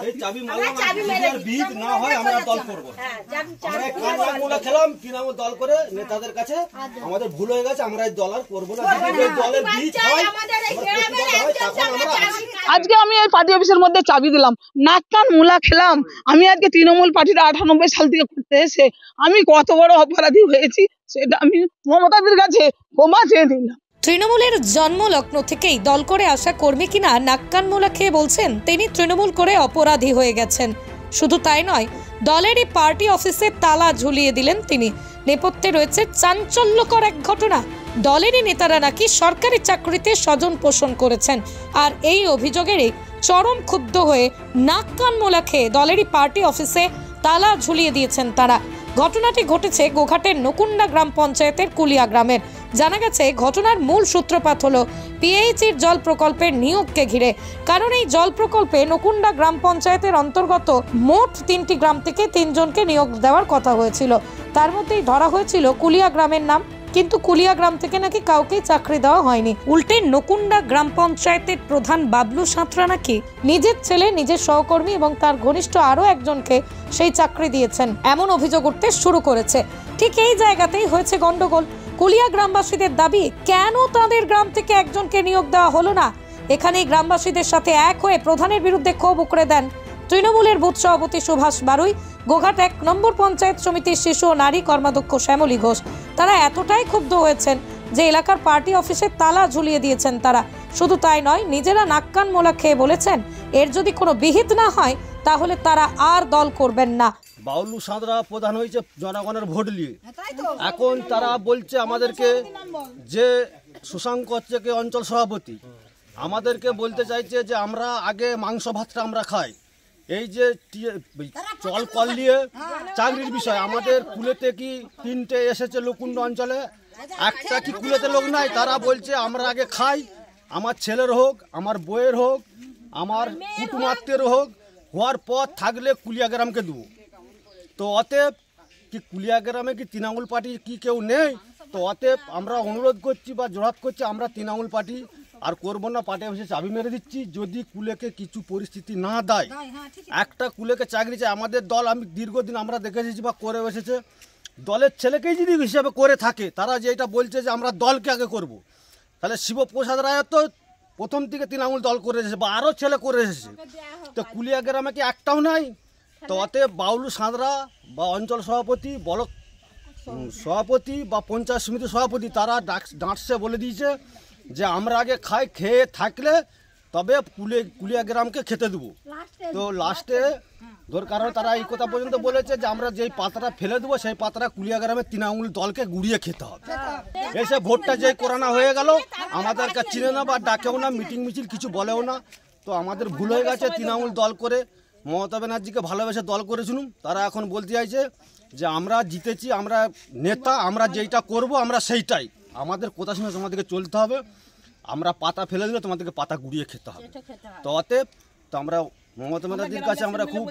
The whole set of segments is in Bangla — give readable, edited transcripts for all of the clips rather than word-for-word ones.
এই চাবি মারলাম বিদ না হয় আমরা দল করব। আমরা কান্নামূলা খেলাম তৃণমূল দল করে নেতাদের কাছে আমাদের ভুল হয়ে গেছে, আমরা এই দল আর করব না। যদি এই দলের বিদ হয় আজকে আমি এই পার্টি অফিসের মধ্যে চাবি দিলাম, নাক কান মূলা খেলাম। আমি আজকে তৃণমূল পার্টির 98 সাল থেকে করতে এসে আমি কত বড় অপরাধী হয়েছি সেটা আমি মমতাদের কাছে ক্ষমা চেয়ে দিলাম। তৃণমূলের জন্মলগ্ন থেকেই দল করে আসা কর্মী কিনা নাক্কান মোলা খেয়ে বলছেন তিনি তৃণমূল করে অপরাধী হয়ে গেছেন। শুধু তাই নয়, দলেরই পার্টি অফিসে তালা ঝুলিয়ে দিলেন তিনি। নেপথ্যে রয়েছে চাঞ্চল্যকর এক ঘটনা। দলেরই নেতারা নাকি সরকারি চাকরিতে স্বজন পোষণ করেছেন, আর এই অভিযোগেরই চরম ক্ষুব্ধ হয়ে নাক্কান মোলা খেয়ে দলেরই পার্টি অফিসে তালা ঝুলিয়ে দিয়েছেন তারা। ঘটনাটি ঘটেছে গোঘাটের নকুন্ডা গ্রাম পঞ্চায়েতের কুলিয়া গ্রামের। জানা গেছে ঘটনার মূল সূত্রপাত হলো পিএইচির জল প্রকল্পের নিয়োগকে ঘিরে। কারণ এই জল প্রকল্পে নকুন্ডা গ্রাম পঞ্চায়েতের অন্তর্গত মোট 3টি গ্রাম থেকে 3 জনকে নিয়োগ দেওয়ার কথা হয়েছিল। তার মধ্যেই ধরা হয়েছিল কুলিয়া গ্রামের নাম, কিন্তু কুলিয়া গ্রাম থেকে নাকি কাউকেই চাকরি দেওয়া হয়নি। উল্টে নকুন্ডা গ্রাম পঞ্চায়েতের প্রধান বাবলু সাঁতরা নাকি নিজের ছেলে, নিজের সহকর্মী এবং তার ঘনিষ্ঠ আরো একজনকে সেই চাকরি দিয়েছেন, এমন অভিযোগ উঠতে শুরু করেছে। ঠিক এই জায়গাতেই হয়েছে গন্ডগোল। কুলিয়া গ্রামবাসীদের দাবি, কেন তাদের গ্রাম থেকে একজনকে নিয়োগ দেওয়া হলো না? এখানেই গ্রামবাসীদের সাথে এক হয়ে প্রধানের বিরুদ্ধে ক্ষোভ উগরে দেন তৃণমূলের বুথ সভাপতি সুভাষ বারুই, গোঘাট 1 নম্বর পঞ্চায়েত সমিতির শিশু ও নারী কর্মাধ্যক্ষ শ্যামলী ঘোষ। তারা এতটাই ক্ষুব্ধ হয়েছেন যে এলাকার পার্টি অফিসে তালা ঝুলিয়ে দিয়েছেন তারা। শুধু তাই নয়, নিজেরা নাক্কান মোলা খেয়ে বলেছেন এর যদি কোনো বিহিত না হয় তাহলে তারা আর দল করবেন না। বাউলু সাঁতরা প্রধান হয়েছে জনগণের ভোট নিয়ে। এখন তারা বলছে আমাদেরকে যে সুশাঙ্ক হচ্ছে অঞ্চল সভাপতি, আমাদেরকে বলতে চাইছে যে আমরা আগে মাংস ভাতটা আমরা খাই। এই যে জল কল দিয়ে চাকরির বিষয়, আমাদের কুলেতে কি 3টে এসেছে লকুন্ড অঞ্চলে, একটা কি কুলেতে লোক নাই? তারা বলছে আমরা আগে খাই, আমার ছেলের হোক, আমার বইয়ের হোক, আমার কুটুমাত্মের হোক, হওয়ার পর থাকলে কুলিয়া গ্রামকে দেবো। তো অতএব কি কুলিয়া গ্রামে কি তৃণমূল পার্টি কি কেউ নেই? তো অতএব আমরা অনুরোধ করছি বা জোরাত করছি, আমরা তৃণমূল পার্টি আর করবো না, পার্টি অফিসে চাবি মেরে দিচ্ছি। যদি কুলেকে কিছু পরিস্থিতি না দেয়, একটা কুলেকে চাকরি চাই। আমাদের দল আমি দীর্ঘদিন আমরা দেখে এসেছি বা করে এসেছে, দলের ছেলেকেই যদি হিসাবে করে থাকে, তারা যেটা বলছে যে আমরা দলকে আগে করব, তাহলে শিবপ্রসাদ রায় তো প্রথম থেকে তৃণমূল দল করে এসেছে বা আরও ছেলে করে এসেছে। তো কুলিয়া গ্রামে কি একটাও নাই? তো অতএব বাউলু সাঁতরা বা অঞ্চল সভাপতি, ব্লক সভাপতি বা পঞ্চায়েত সমিতির সভাপতি, তারা ডাঁটসে বলে দিয়েছে যে আমরা আগে খাই, খেয়ে থাকলে তবে কুলিয়া গ্রামকে খেতে দেবো। তো লাস্টে কারণ তারা এই কথা পর্যন্ত বলেছে যে আমরা যেই পাতাটা ফেলে দেবো সেই পাতাটা কুলিয়া গ্রামের তৃণমূল দলকে গুড়িয়ে খেতে হবে। এসে ভোটটা যেই করোনা হয়ে গেল, আমাদের কাছে চিনে না বা ডাকেও না, মিটিং মিছিল কিছু বলেও না। তো আমাদের ভুল হয়ে গেছে, তৃণমূল দল করে মমতা ব্যানার্জিকে ভালোবেসে দল করেছিলাম। তারা এখন বলতে চাইছে যে আমরা জিতেছি, আমরা নেতা, আমরা যেইটা করব আমরা সেইটাই, আমাদের কথা শুনে তোমাদেরকে চলতে হবে, আমরা পাতা ফেলে দিলে তোমাদেরকে পাতা গুড়িয়ে খেতে হবে। তো অতএব তো আমরা মমতা ব্যানার্জির কাছে আমরা খুব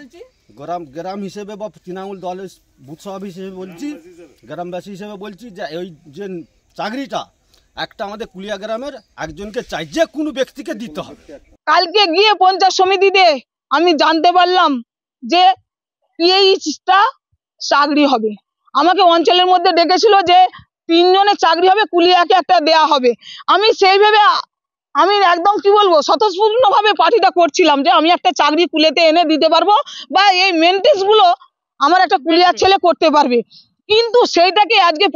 গ্রাম হিসেবে বা তৃণমূল দলের বুথ সভাপতি হিসেবে বলছি, গ্রামবাসী হিসেবে বলছি যে এই যে চাকরিটা একটা আমাদের কুলিয়া গ্রামের একজনকে চাই, যে কোনো ব্যক্তিকে দিতে হবে। কালকে গিয়ে পঞ্চায়েত সমিতিতে আমি জানতে পারলাম যে পিএইচটা চাকরি হবে। আমাকে অঞ্চলের মধ্যে ডেকেছিল যে 3 জনের চাকরি হবে, কুলিয়াকে একটা দেয়া হবে। আমি সেইভাবে আমি একদম কি বলবো স্বতঃস্ফূর্তভাবে পার্টিটা করছিলাম যে আমি একটা চাকরি কুলেতে এনে দিতে পারবো বা এই মেনটেন্স গুলো আমার একটা কুলিয়ার ছেলে করতে পারবে। কিন্তু সেইটাকে আজকে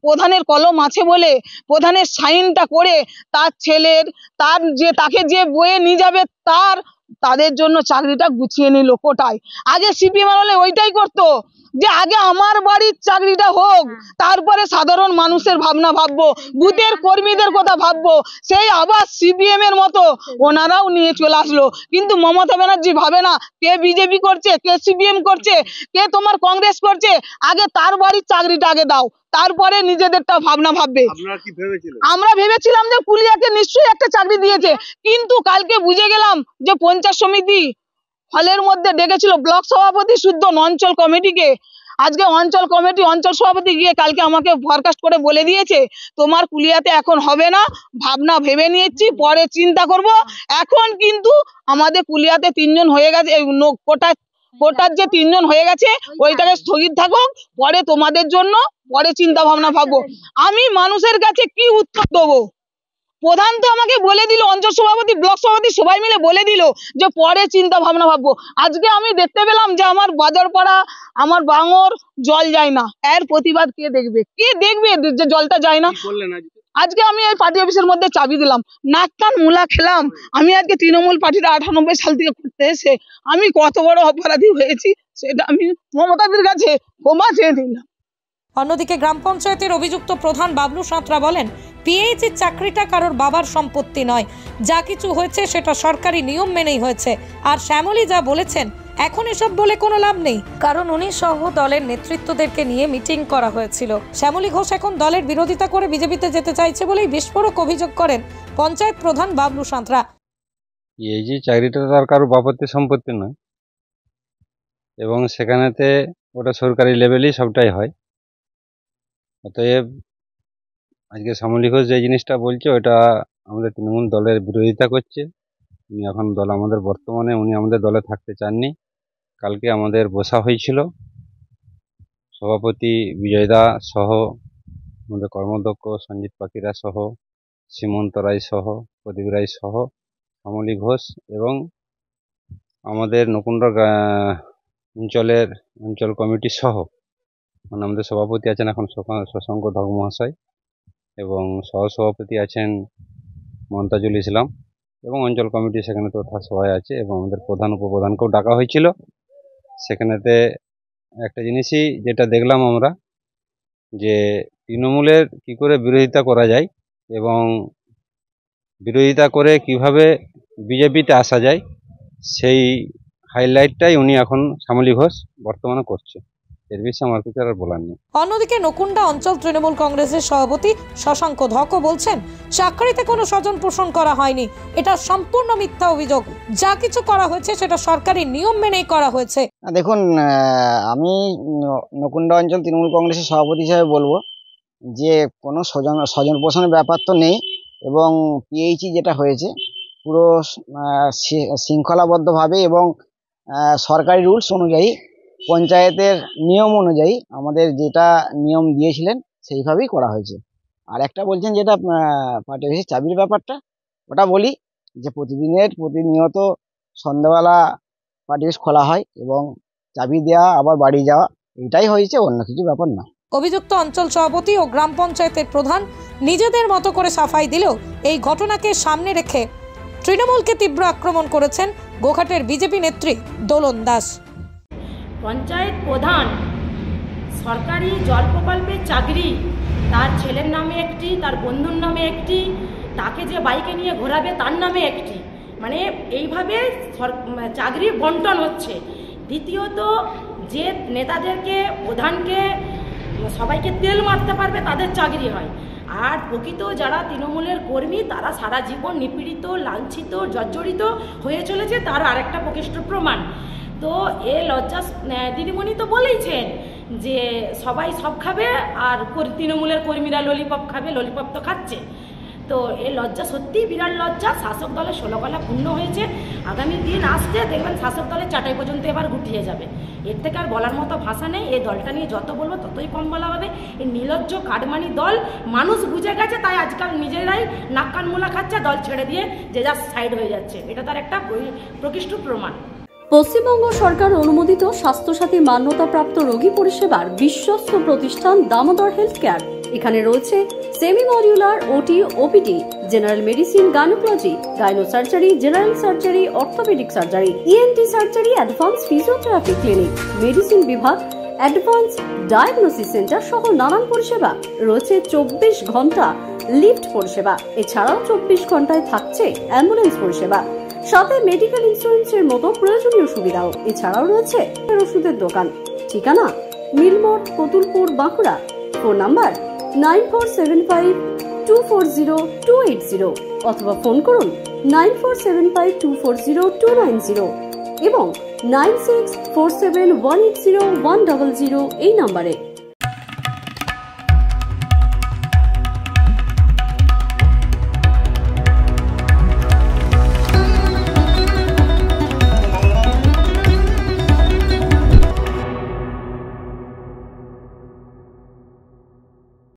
প্রধানের কলম আছে বলে প্রধানের সাইনটা করে তার ছেলের, তার যে তাকে যে বয়ে নিয়ে যাবে তাদের জন্য চাকরিটা গুছিয়ে নিল কোটায়। আগে সিপিএম হলে ওইটাই করতো যে আগে আমার বাড়ির চাকরিটা হোক, তারপরে সাধারণ মানুষের ভাবনা ভাববো, বুথের কর্মীদের কথা ভাববো। সেই আবার সিপিএম এর মতো ওনারাও নিয়ে চলে আসলো। কিন্তু মমতা ব্যানার্জি ভাবে না কে বিজেপি করছে, কে সিপিএম করছে, কে তোমার কংগ্রেস করছে, আগে তার বাড়ির চাকরিটা আগে দাও, তারপরে নিজেদেরটা ভাবনা ভাববে। আমরা ভেবেছিলাম যে কুলিয়াকে নিশ্চয়ই একটা চাকরি দিয়েছে, কিন্তু কালকে বুঝে গেলাম যে পঞ্চায়েত সমিতি হলের মধ্যে ডেকেছিল ব্লক সভাপতি শুদ্ধ অঞ্চল কমিটিকে। আজকে অঞ্চল কমিটি অঞ্চল সভাপতি গিয়ে কালকে আমাকে ফরকাস্ট করে বলে দিয়েছে তোমার কুলিয়াতে এখন হবে না, ভাবনা ভেবে নিয়েছি, পরে চিন্তা করব। এখন কিন্তু আমাদের কুলিয়াতে 3 জন হয়ে গেছে, কোটার যে 3 জন হয়ে গেছে ওইটাকে স্থগিত থাকুক, পরে তোমাদের জন্য পরে চিন্তা ভাবনা ভাববো। আমি মানুষের কাছে কি উত্তর দেবো? প্রধান তো আমাকে বলে দিল, অঞ্চল সভাপতি ব্লক সভাপতি সবাই মিলে বলে দিল যে পরে চিন্তা ভাবনা ভাববো। আজকে আমি দেখতে পেলাম যে আমার বাজার পাড়া, আমার বাঙর জল যায় না। এর প্রতিবাদ কে দেখবে যে জলটা যায় না? আজকে আমি এই পার্টি অফিসের মধ্যে চাবি দিলাম, নাক কান মূলা খেলাম। আমি আজকে তৃণমূল পার্টিটা 98 সাল থেকে করতে এসে আমি কত বড় অপরাধী হয়েছি সেটা আমি মমতাদের কাছে ক্ষমা চেয়ে দিলাম। অন্যদিকে গ্রাম পঞ্চায়েতের অভিযুক্ত প্রধান বাবলু সাঁতরা বলেন, পিএইচির চাকরিটা কারোর বাবার সম্পত্তি নয়, যা কিছু হয়েছে সেটা সরকারি নিয়ম মেনেই হয়েছে। আর শ্যামলী যা বলেছেন এখন এসব বলে কোনো লাভ নেই, কারণ উনি সহ দলের নেতৃত্বদেরকে নিয়ে মিটিং করা হয়েছিল। শ্যামলী ঘোষ এখন দলের বিরোধিতা করে বিজেপিতে যেতে চাইছে বলেই বিস্ফোরক অভিযোগ করেন পঞ্চায়েত প্রধান বাবলু সাঁতরা। পিএইচি চাকরিটা তার কারো বাপত্বের সম্পত্তি নয়, এবং সেখানেতে ওটা সরকারি লেভেলেই সবটাই হয়। অতএব আজকে শ্যামলী ঘোষ যে জিনিসটা বলছে ওটা আমাদের তৃণমূল দলের বিরোধিতা করছে। উনি এখন আমাদের বর্তমানে উনি আমাদের দলে থাকতে চাননি। কালকে আমাদের বসা হয়েছিল, সভাপতি বিজয়দা সহ, আমাদের কর্মদক্ষ সঞ্জিত পাখিরা সহ, সীমন্ত রায় সহ, প্রদীপ রায় সহ, শ্যামলী ঘোষ এবং আমাদের নকুন্ডা অঞ্চলের অঞ্চল কমিটি সহ, মানে আমাদের সভাপতি আছেন এখন শশাঙ্ক ধক মহাশয়, এবং সহসভাপতি আছেন মমতাজুল ইসলাম, এবং অঞ্চল কমিটি সেখানে তো সবাই আছে, এবং আমাদের প্রধান উপপ্রধানকেও ডাকা হয়েছিল। সেখানেতে একটা জিনিসই যেটা দেখলাম আমরা, যে তৃণমূলের কি করে বিরোধিতা করা যায় এবং বিরোধিতা করে কিভাবে বিজেপিতে আসা যায়, সেই হাইলাইটটাই উনি এখন শ্যামলী ঘোষ বর্তমানে করছে। এর বিষয়ে আমার কিছু আর বলার নেই। অন্যদিকে নকুন্ডা অঞ্চল তৃণমূল কংগ্রেসের সভাপতি শশাঙ্ক ধকও বলছেন, চাকরিতে কোনো স্বজন পোষণ করা হয়নি, এটা সম্পূর্ণ মিথ্যা অভিযোগ। যা কিছু করা হয়েছে সেটা সরকারি নিয়ম মেনেই করা হয়েছে। দেখুন, আমি নকুন্ডা অঞ্চল তৃণমূল কংগ্রেসের সভাপতি হিসাবে বলবো যে কোনো স্বজন পোষণের ব্যাপার তো নেই, এবং পিএইচি যেটা হয়েছে পুরো শৃঙ্খলাবদ্ধভাবে এবং সরকারি রুলস অনুযায়ী, পঞ্চায়েতের নিয়ম অনুযায়ী আমাদের যেটা নিয়ম দিয়েছিলেন সেইভাবেই করা হয়েছে। আর একটা বলছেন যেটা পার্টি অফিসের চাবির ব্যাপারটা, ওটা বলি যে প্রতিনিয়ত সন্ধ্যাবেলা পার্টি অফিস খোলা হয় এবং চাবি দেওয়া আবার বাড়ি যাওয়া, এটাই হয়েছে, অন্য কিছু ব্যাপার না। অভিযুক্ত অঞ্চল সভাপতি ও গ্রাম পঞ্চায়েতের প্রধান নিজেদের মতো করে সাফাই দিলেও এই ঘটনাকে সামনে রেখে তৃণমূলকে তীব্র আক্রমণ করেছেন গোঘাটের বিজেপি নেত্রী দোলন দাস। পঞ্চায়েত প্রধান সরকারি জল প্রকল্পের চাকরি, তার ছেলের নামে একটি, তার বন্ধুর নামে একটি, তাকে যে বাইকে নিয়ে ঘোরাবে তার নামে একটি, মানে এইভাবে চাকরি বন্টন হচ্ছে। দ্বিতীয়ত, যে নেতাদেরকে প্রধানকে সবাইকে তেল মারতে পারবে তাদের চাকরি হয়, আর প্রকৃত যারা তৃণমূলের কর্মী তারা সারা জীবন নিপীড়িত, লাঞ্ছিত, জর্জরিত হয়ে চলেছে, তার আরেকটা প্রকৃষ্ট প্রমাণ। তো এ লজ্জা দিদিমণি তো বলেইছেন যে সবাই সব খাবে আর তৃণমূলের কর্মীরা ললিপপ খাবে, ললিপপ তো খাচ্ছে। তো এই লজ্জা সত্যিই বিরাট লজ্জা। শাসক দলের 16 গলা পূর্ণ হয়েছে, আগামী দিন আসছে দেখবেন শাসক দলের চাটাই পর্যন্ত এবার গুটিয়ে যাবে। এর থেকে আর বলার মতো ভাষা নেই। এই দলটা নিয়ে যত বলবো ততই কম বলা হবে। এই নির্লজ্জ কাটমানি দল মানুষ বুঝে গেছে, তাই আজকাল নিজেরাই নাক কান মূলা খাচ্ছে, দল ছেড়ে দিয়ে যে যা সাইড হয়ে যাচ্ছে। এটা তার একটা প্রকৃষ্ট প্রমাণ। পশ্চিমবঙ্গ সরকার অনুমোদিত স্বাস্থ্যসাথী মান্যতাপ্রাপ্ত রোগী পরিষেবার বিশ্বস্ত প্রতিষ্ঠান দামোদর হেলথ কেয়ার। এখানে রয়েছে semi modular OT, OPD, general medicine, gynaecology, gynae surgery, general surgery, orthopaedic surgery, ENT surgery, advance physiotherapy clinic, medicine বিভাগ, অ্যাডভান্স ডায়াগনোসিস সেন্টার সহ নানান পরিষেবা রয়েছে। 24 ঘন্টা লিফট পরিষেবা, এছাড়াও 24 ঘন্টায় থাকছে অ্যাম্বুলেন্স পরিষেবা, সাথে মেডিকেল ইন্স্যুরেন্সের মতো প্রয়োজনীয় সুবিধাও। এছাড়াও রয়েছে ওষুধের দোকান। ঠিকানা মিলমোড়, কতুলপুর, বাঁকুড়া। ফোন নাম্বার 9475240280 অথবা ফোন করুন 9475240290 এবং 9647180100 এই নম্বরে।